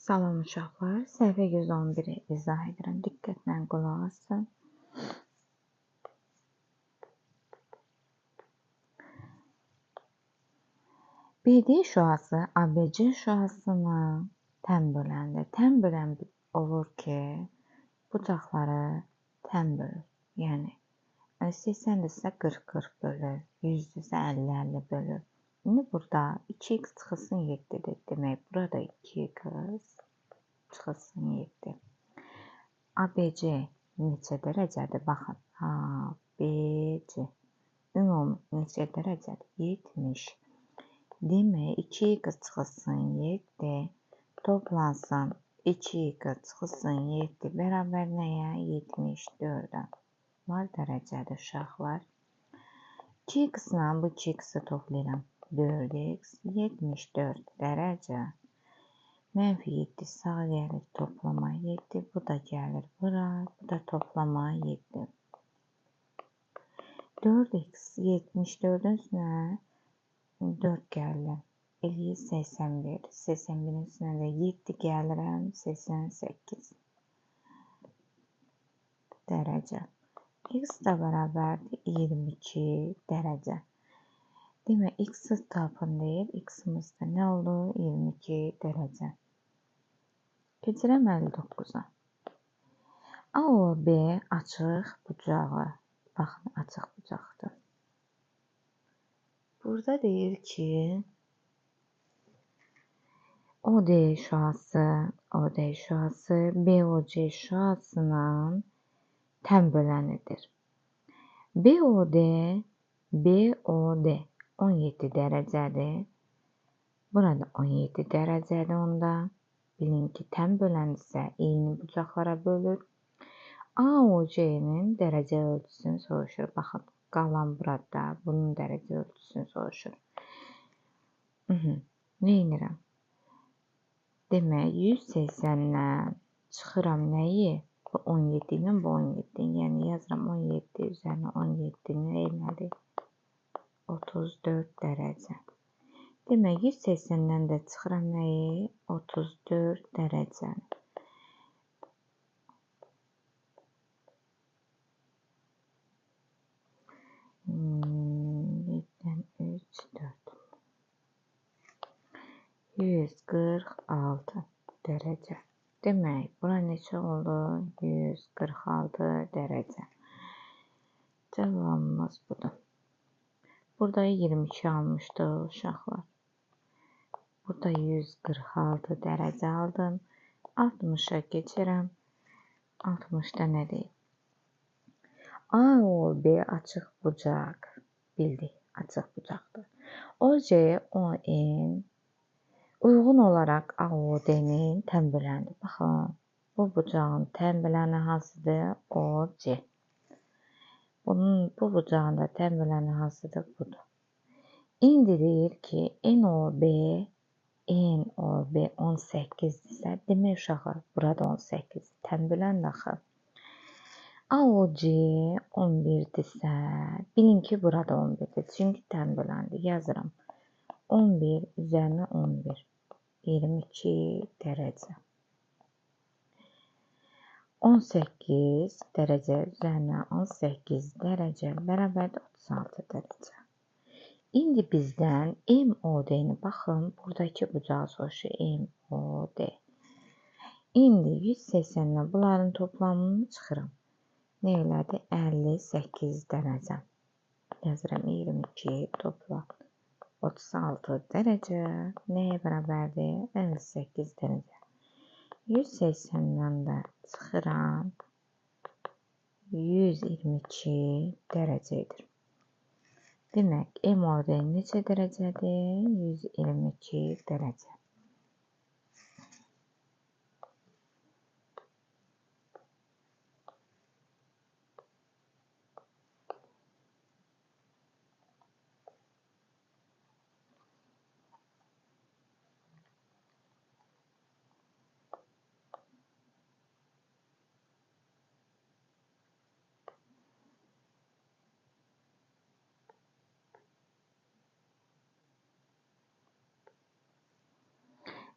Salam uşaqlar, səhifə 111-i izah edirəm. Diqqətlə qulaq asın. BD şüası ABC şüasına tən böləndir. Tən bölən olur ki, bucaqları tən bölür. Yəni 80-dirsə 40-40 bölür, 100-dürsə 50-50 bölür. İndi burada 2x çıxılsın 7-dir. Demək, burada 2x çıxılsın 7. ABC neçə dərəcədir? Baxın. ABC ümumi neçə dərəcədir? 70. Demək, 2x çıxılsın 7 toplansın 2x çıxılsın 7 bərabər nəyə? 74-ə. Var dərəcədir uşaqlar. 2x ilə bu 2x-i toplayıram. 4x 74 dərəcə. Mənfi 7 sağ gəlir toplama 7. Bu da gəlir bura. Bu da toplama 7. 4x 74-ün üstünə 4 gəlirəm. Eləyir 81. 81-in üstünə də 7 gəlirəm. 88 dərəcə. X da bərabərdir 22 dərəcə. Demək, x-i tapın deyir. X-imiz də nə olur? 22 dərəcə. Keçirəm 59-a. AOB açıq bucağı. Baxın, açıq bucaqdır. Burada deyir ki, OD şüası BOC şüasının tən bölənidir. BOD 17 dərəcədir. Burada 17 dərəcədir onda. Bilin ki, tən böləndirsə eyni bucaqlara bölür. AOC-nin dərəcə ölçüsünü soruşur. Baxın, qalan burada bunun dərəcə ölçüsünü soruşur. Nə edirəm? Demək, 180-dən çıxıram nəyi? Bu 17 ilə bu 17. Yəni yazıram 17 üzərinə 17 nədir? 34 dərəcə. Demək, 180-dən də çıxıram nəyi? 34 dərəcə. Birdən 3, 4. 146 dərəcə. Demək, bura neçə oldu? 146 dərəcə. Cavabımız budur. Burada 22 almışdıq uşaqlar. Burada 146 dərəcə aldım. 60-a keçirəm. 60-da nə deyir? AOB açıq bucaq. Bildik, açıq bucaqdır. OC, ON uyğun olaraq AOD-nin tən böləndir. Baxın, bu bucağın tən böləni hansıdır? OC. Bu bucağın da tən böləni hansıdır? Budur. İndi deyir ki, NOB 18-dirsə, demək uşaqlar, burada 18 tən böləndir axı. AOC 11-dirsə, bilin ki, burada 11-dir. Çünki tən böləndir. Yazıram. 11 üzərinə 11. 22 dərəcə. 18 dərəcə üzərinə 18 dərəcə bərabərdir 36 dərəcə. İndi bizdən MOD-ni baxın, buradakı bucağı soruşur MOD. İndi 180-lə bunların toplamını çıxıram. Nə elədi? 58 dərəcə. Yazıram 22 topla 36 dərəcə. Nəyə bərabərdir? 58 dərəcə. 180-dən də çıxıram. 122 dərəcədir. Demək, MOD neçə dərəcədir? 122 dərəcə.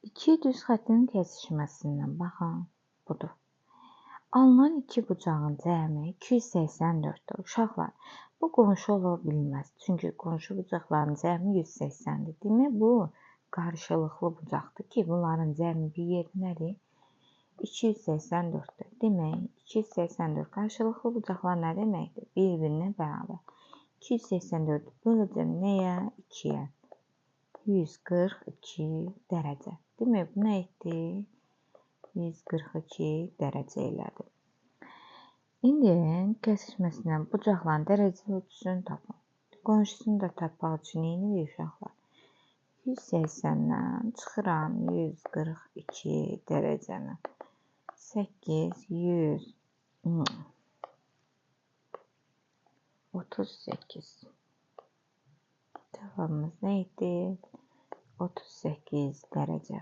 İki düz xəttin kəsişməsindən baxın, budur. Alınan iki bucağın cəmi 284-dür. Uşaqlar, bu qonşu ola bilməz. Çünki qonşu bucaqların cəmi 180-dir. Demək, bu qarşılıqlı bucaqdır ki, bunların cəmi bir yerdə nədir? 284-dür. Demək, 284 qarşılıqlı bucaqlar nə deməkdir? Bir-birinə bərabər. 284-ü böləcəm nəyə? 2-yə. 142 dərəcə. Demək, bu nə etdi? 142 dərəcə elədi. İndi kəsişməsindən bucaqların dərəcə ölçüsünü tapın. Qonşusunu da tapmaq üçün neyini uşaqlar? 180-dən çıxıram 142 dərəcəni. 8, 100, 38. Cavabımız nə idi? 38 dərəcə.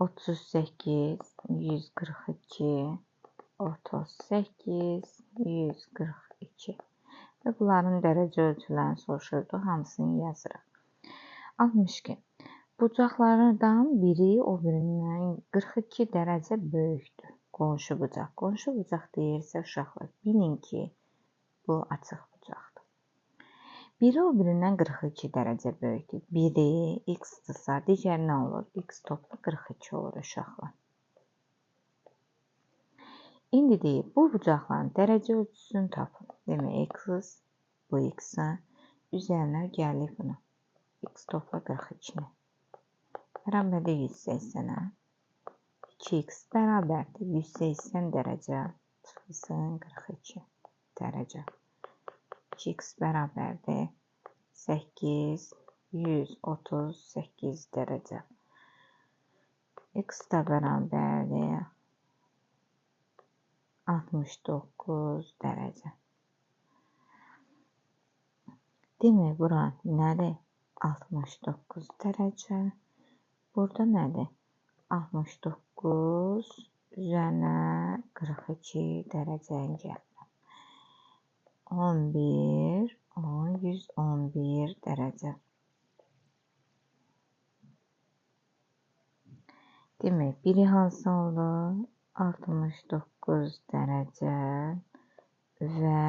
Otuz səkkiz, 142, 38, 142. Və bunların dərəcə ölçülərini soruşurdu. Hamısını yazırıq. 62. Bucaqlardan biri o birindən 42 dərəcə böyükdür. Qonşu bucaq. Qonşu bucaq deyirsə uşaqlar, bilin ki, bu açıq bucaqdır. Biri o birindən 42 dərəcə böyükdür. Biri x-dırsa, digər nə olur? X toplu 42 olur uşaqlar. İndi deyir, bu bucaqların dərəcə ölçüsünü tapın. Demək, x, bu x-ı üzərinə gəlir bunu. X topla 42-ni. Bərabərdə 180-ə. 2x bərabərdir 180 dərəcə çıxılsın 42 dərəcə. 2x bərabərdir 8, 138 dərəcə. X da bərabərdir 69 dərəcə. Demək, bura nədir? 69 dərəcə. Burada nədir? 69 üzərinə 42 dərəcəni gəlirəm. 11, 10, 111 dərəcə. Demək, biri hansı oldu? 69 dərəcə və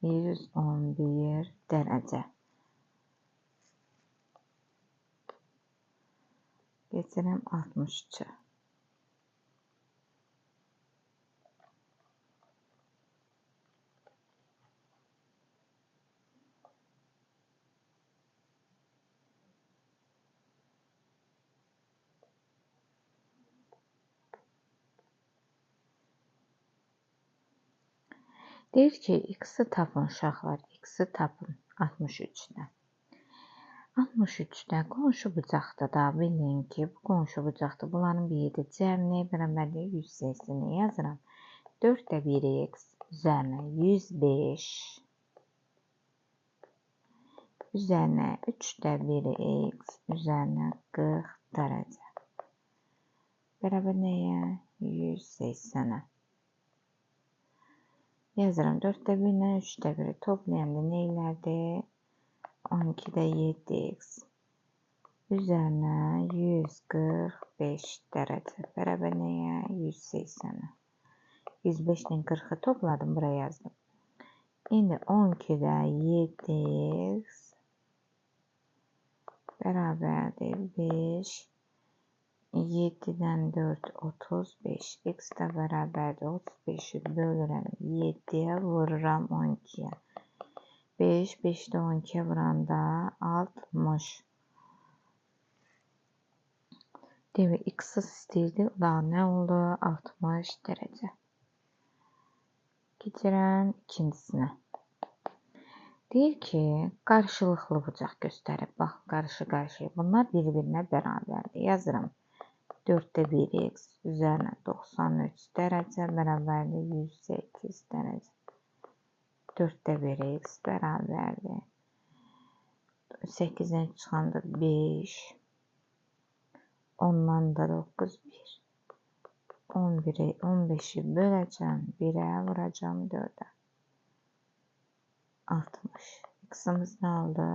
111 dərəcə. Geçirəm 63. Deyir ki, x-i tapın uşaqlar, x-i tapın 63-dən. 63-də qonşu bucaqda da bilin ki, bu qonşu bucaqda bunların bir yerdə cəmi nəyə bərabərdir? 180-i yazıram. 4-də 1x üzərinə 105 üzərinə 3-də 1x üzərinə 40 dərəcə. Bərabər nəyə? 180-ə. Yazıram. 4-də 1 ilə 3-də 1 toplayanda nə ilərdir? 12-də 7x üzərinə 145 dərəcə. Bərabər nəyə? 180-ə. 105 ilə 40-ı topladım, buraya yazdım. İndi 12-də 7x bərabərdir 5. 7-dən 4, 35. X də bərabərdir 35-i bölürəm 7-yə, vururam 12-yə. 5, 5-də 12-yə vuranda 60. Demək, x-ı istəyirdi. O da nə oldu? 60 dərəcə. Keçirəm ikincisinə. Deyir ki, qarşılıqlı bucaq göstərib. Bax, qarşı-qarşıya. Bunlar bir-birinə bərabərdir. Yazıram. 4-də 1x üzərinə 93 dərəcə bərabərdir 108 dərəcə. 4-də 1x bərabərdir. 8-dən çıxanda 5. 10-dan da 9, 1. 11'i 15'i böləcəm 1'ə, vuracam 4'ə. 60. X'imiz nə oldu?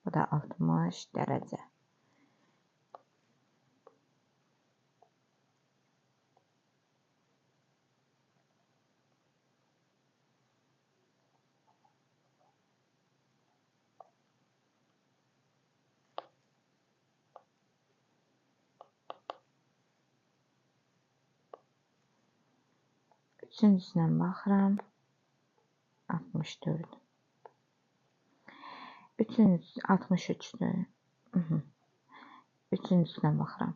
Bu da 60 dərəcə. Üçüncüsünə baxıram. 64. Üçüncüsü 63'dür. Üçüncüsünə baxıram.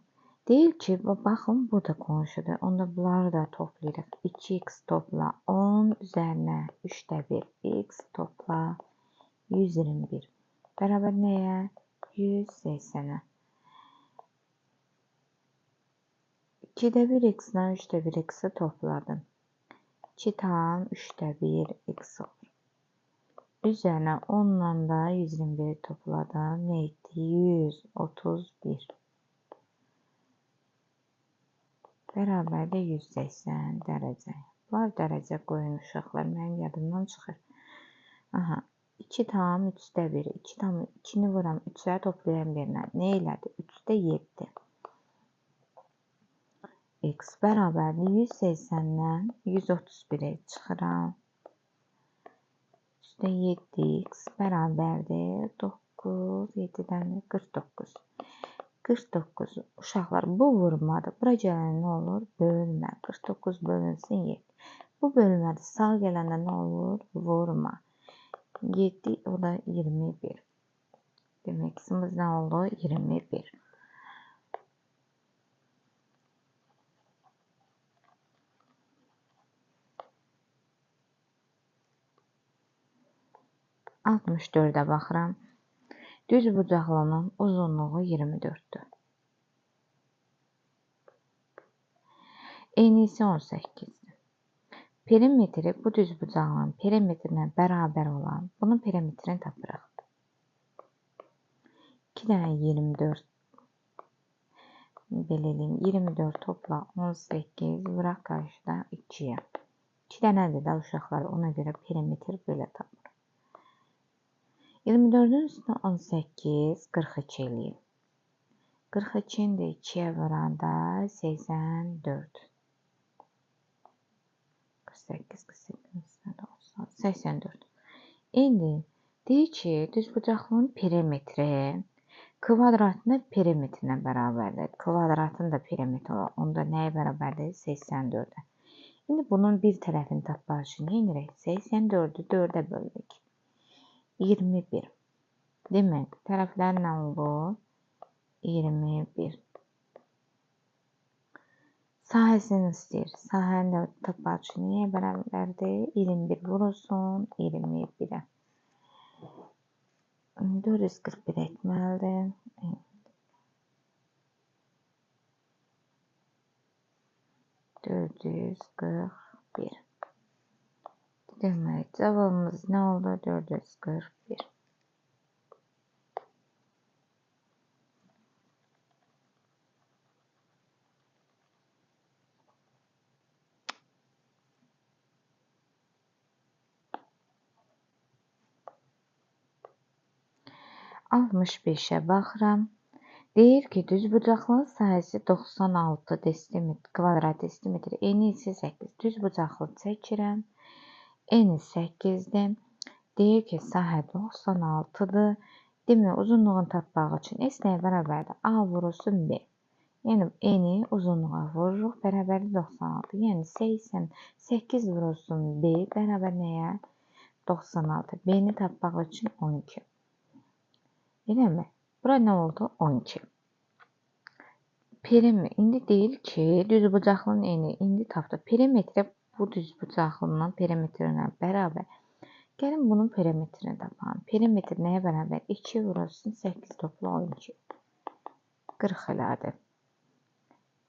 Deyir ki, baxın bu da qonşudur. Onda bunları da toplayırıq. 2x topla 10 üzərinə 3'də 1 x topla 121. Bərabər nəyə? 180'ə. 2'də 1 x ilə 3'də 1 x'i topladım. 2 tam 3'də 1 x olur. Üzerine 10'dan da 121 topladım. Ne etti? 131. Beraber de 180 derece. Var derece koyun uşaqlar. Mənim yadımdan çıxır. Aha. 2 tam 3'də 1. 2 tam 2'ni vuram 3'ə toplayan birine. Ne elədi? 3'də 7. X bərabərdir 180'dən 131'e çıxıram. 7x bərabərdir 9, 7'dən 49. 49 uşaqlar bu vurmadır. Bura gələn nə olur? Bölmə. 49 bölünsün 7. Bu bölmədir. Sağ gələndə nə olur? Vurma. 7 o da 21. Demək x'imiz nə oldu? 21. Altmış dördə baxıram. Düz bucaqlının uzunluğu 24'dür. Enisi 18'dir. Perimetri bu düz bucağının perimetrine bərabər olan bunun perimetrini tapırıq. 2 dənə 24 belə eləyim. 24 topla 18 vuraq qarşıda 2'yə. 2 dənədir də uşaqlar. Ona görə perimetr belə tapır. 24'ün üstüne 18, 42 eləyim. 42'ni de 2'ye vuranda 84. 48, 48, 84. İndi deyir ki, düzbucaqlının perimetri kvadratın perimetrinə bərabərdir. Kvadratın da perimetri olur. Onda nəyə bərabərdir? 84'ə. İndi bunun bir tərəfini tapmaq üçün nə edirik? 84'ü 4'ə bölürük. 21. Demək, tərəflər nə olur? 21. Sahəsini istəyir. Sahəni də tapmaq üçün nəyə bərabərdir? 21 vurulsun 21'ə. 441 etməlidir. 441. Demək, cavabımız nə oldu? 441. Altmış beşə baxıram. Deyir ki, düzbucaqlının sahəsi 96 desimetr, kvadrat desimetr, eni isə 8. Düzbucaqlı çəkirəm. Eni 8'dir. Deyir ki, sahə 96'dır. Demək, uzunluğunu tapmaq üçün S nəyə bərabərdir? A vurulsun B. Yəni, eni uzunluğa vururuq, bərabərdir 96. Yəni, 88 vurulsun B bərabər nəyə? 96. B-ni tapmaq üçün 12. Eləmi? Bura nə oldu? 12. İndi deyir ki, düzbucaqlının eni indi tapdı. Perimetri bu düzbucaqlının perimetrinə bərabər. Gəlin bunun perimetrini tapalım. Perimetr nəyə bərabər? 2 vurulsun 8 topla 12. 40 elədi.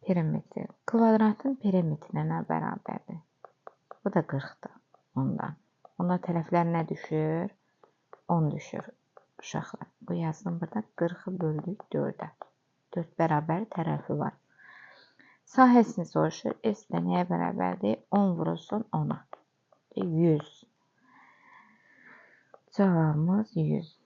Perimetri. Kvadratın perimetrinə bərabərdir. Bu da 40'dır. Onda tərəflər nə düşür? 10 düşür. Uşaqlar. Bu yazdım burada 40'ı böldük 4'ə. 4 bərabər tərəfi var. Sahəsini soruşur. S də nəyə bərabərdir? 10 vurulsun 10-a. 100. Cavabımız 100.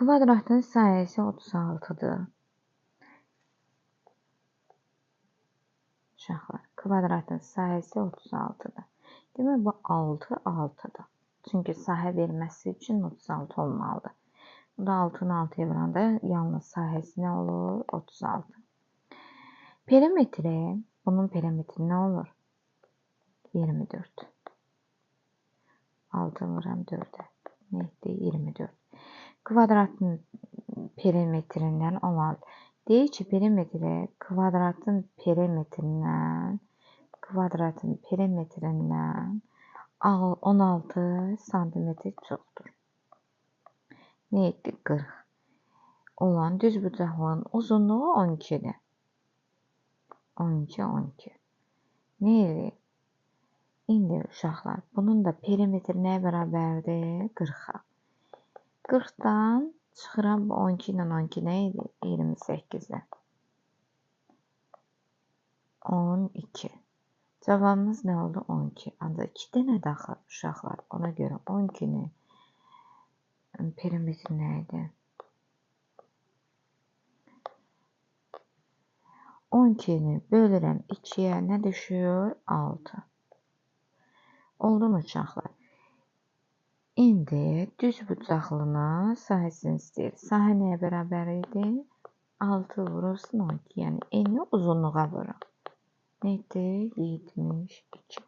Kvadratın sahəsi 36-dır. Uşaqlar, kvadratın sahəsi 36-dır. Demək, bu 6, 6-dır. Çünki sahə verməsi üçün 36 olmalıdır. Bu da 6-nı 6-ya vuranda yalnız sahəsi nə olur? 36. Perimetri, bunun perimetri nə olur? 24. 6 vuram 4-ə. Nə etdi? 24. Kvadratın perimetrindən 16. Deyir ki, perimetri kvadratın perimetrindən 16 santimetr çoxdur. Nə etdi? 40. Olan düzbucaqlığın uzunluğu 12-dir. 12, 12. Nə edir? İndi uşaqlar, bunun da perimetri nəyə bərabərdir? 40-a. 40-dan çıxıram 12 ilə 12 nə edir? 28-dir. 12. Cavabımız nə oldu? 12. Ancaq 2 dənə daxil uşaqlar. Ona görə 12-nin perimetri nə idi? 12-ni bölürəm 2-yə nə düşür? 6. Oldu mu uşaqlar? İndi düzbucaqlının sahəsini istəyir. Sahə nəyə bərabər idi? 6 vurulsun 12. Yəni eni uzunluğa vurur. Nədir? 72.